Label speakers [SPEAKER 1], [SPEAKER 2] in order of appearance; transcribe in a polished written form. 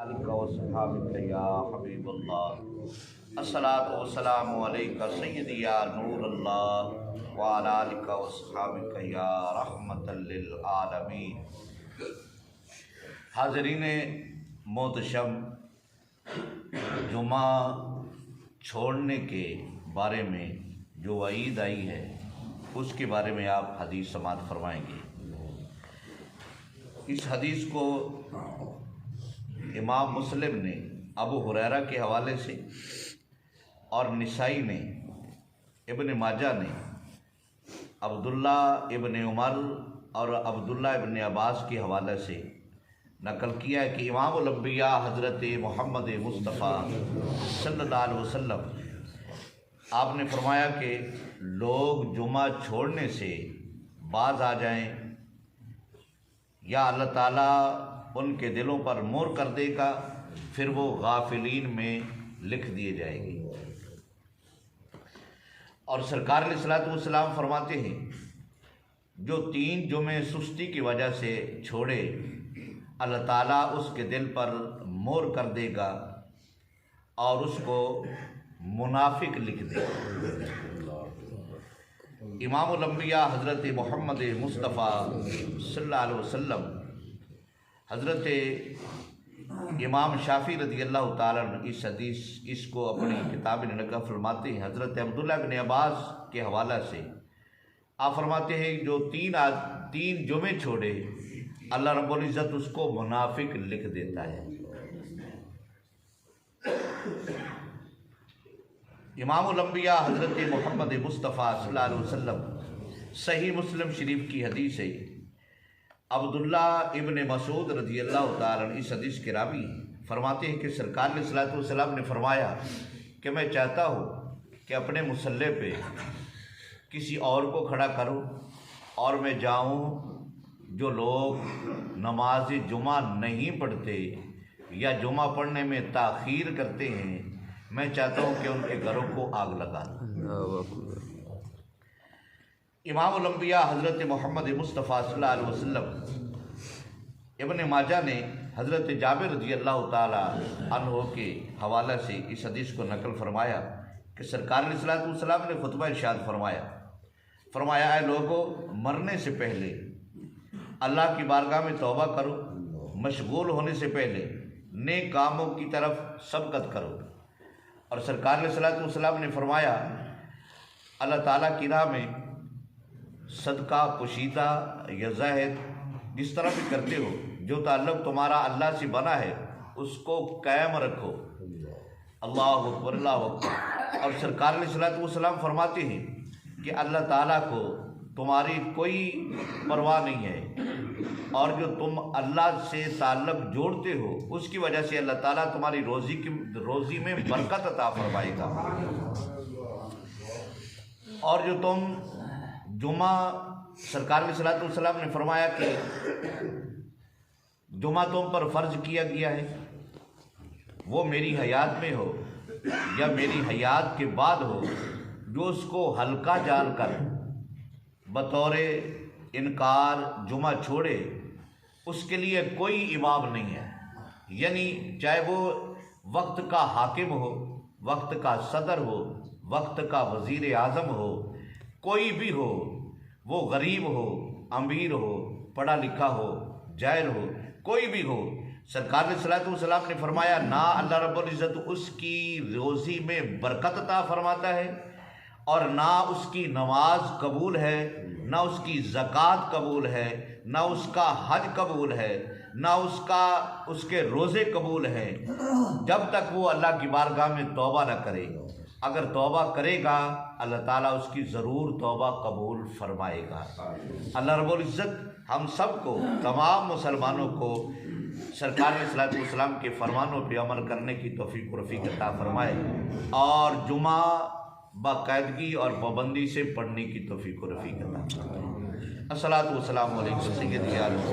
[SPEAKER 1] علیکہ وصحابک یا حبیب اللہ الصلاۃ والسلام علیکہ سیدی یا نور اللہ وعلی آلکہ وصحابک یا رحمۃ للعالمین۔ حاضرین محتشم، جمعہ چھوڑنے کے بارے میں جو وعید آئی ہے اس کے بارے میں آپ حدیث سماعت فرمائیں گے۔ اس حدیث کو امام مسلم نے ابو ہریرہ کے حوالے سے اور نسائی نے، ابن ماجہ نے عبداللہ ابن عمر اور عبداللہ ابن عباس کے حوالے سے نقل کیا ہے کہ امام الانبیاء حضرت محمد مصطفیٰ صلی اللہ علیہ وسلم آپ نے فرمایا کہ لوگ جمعہ چھوڑنے سے باز آ جائیں یا اللہ تعالیٰ ان کے دلوں پر مہر کر دے گا، پھر وہ غافلین میں لکھ دیے جائیں گے۔ اور سرکار علیہ الصلوۃ والسلام فرماتے ہیں جو 3 جمعے سستی کی وجہ سے چھوڑے، اللہ تعالیٰ اس کے دل پر مہر کر دے گا اور اس کو منافق لکھ دے گا۔ امام الانبیاء حضرت محمد مصطفیٰ صلی اللہ علیہ وسلم، حضرت امام شافعی رضی اللہ تعالیٰ عنہ اس کو اپنی کتاب میں نقل فرماتے ہیں۔ حضرت عبداللہ بن عباس کے حوالہ سے آپ فرماتے ہیں جو 3 جمعے چھوڑے، اللہ رب العزت اس کو منافق لکھ دیتا ہے۔ امام الانبیاء حضرت محمد مصطفیٰ صلی اللہ علیہ وسلم، صحیح مسلم شریف کی حدیث ہے، عبداللہ ابن مسعود رضی اللہ تعالیٰ عنہ اس حدیث کے راوی فرماتے ہیں کہ سرکار علیہ الصلوۃ والسلام نے فرمایا کہ میں چاہتا ہوں کہ اپنے مصلی پہ کسی اور کو کھڑا کروں اور میں جاؤں جو لوگ نماز جمعہ نہیں پڑھتے یا جمعہ پڑھنے میں تاخیر کرتے ہیں، میں چاہتا ہوں کہ ان کے گھروں کو آگ لگا دوں۔ امام الانبیاء حضرت محمد مصطفیٰ صلی اللہ علیہ وسلم، ابن ماجہ نے حضرت جابر رضی اللہ تعالیٰ عنہ کے حوالے سے اس حدیث کو نقل فرمایا کہ سرکار علیہ الصلوۃ والسلام نے خطبہ ارشاد فرمایا اے لوگو، مرنے سے پہلے اللہ کی بارگاہ میں توبہ کرو، مشغول ہونے سے پہلے نیک کاموں کی طرف سبقت کرو۔ اور سرکار علیہ الصلوۃ والسلام نے فرمایا اللہ تعالیٰ کی راہ میں صدقہ پوشیدہ یا ظاہر جس طرح بھی کرتے ہو، جو تعلق تمہارا اللہ سے بنا ہے اس کو قائم رکھو۔ اللہ اکبر، اللہ اکبر۔ اور سرکار علیہ الصلوۃ والسلام فرماتے ہیں کہ اللہ تعالیٰ کو تمہاری کوئی پرواہ نہیں ہے، اور جو تم اللہ سے تعلق جوڑتے ہو اس کی وجہ سے اللہ تعالیٰ تمہاری روزی میں برکت عطا فرمائے گا۔ اور جو تم جمعہ، سرکار علیہ الصلوۃ والسلام نے فرمایا کہ جمعہ تم پر فرض کیا گیا ہے، وہ میری حیات میں ہو یا میری حیات کے بعد ہو، جو اس کو ہلکا جان کر بطور انکار جمعہ چھوڑے، اس کے لیے کوئی امام نہیں ہے۔ یعنی چاہے وہ وقت کا حاکم ہو، وقت کا صدر ہو، وقت کا وزیر اعظم ہو، کوئی بھی ہو، وہ غریب ہو، امیر ہو، پڑھا لکھا ہو، جاہل ہو، کوئی بھی ہو، سرکار علیہ الصلوۃ والسلام نے فرمایا نہ اللہ رب العزت اس کی روزی میں برکت عطا فرماتا ہے، اور نہ اس کی نماز قبول ہے، نہ اس کی زکوٰۃ قبول ہے، نہ اس کا حج قبول ہے، نہ اس کے روزے قبول ہیں، جب تک وہ اللہ کی بارگاہ میں توبہ نہ کرے۔ اگر توبہ کرے گا اللہ تعالیٰ اس کی ضرور توبہ قبول فرمائے گا۔ اللہ رب العزت ہم سب کو، تمام مسلمانوں کو سرکار علیہ الصلوۃ والسلام کے فرمانوں پہ عمل کرنے کی توفیق و رفیق عطا فرمائے، اور جمعہ باقاعدگی اور پابندی سے پڑھنے کی توفیق و رفیق عطا فرمائے۔ الصلوۃ والسلام علیکم سیدی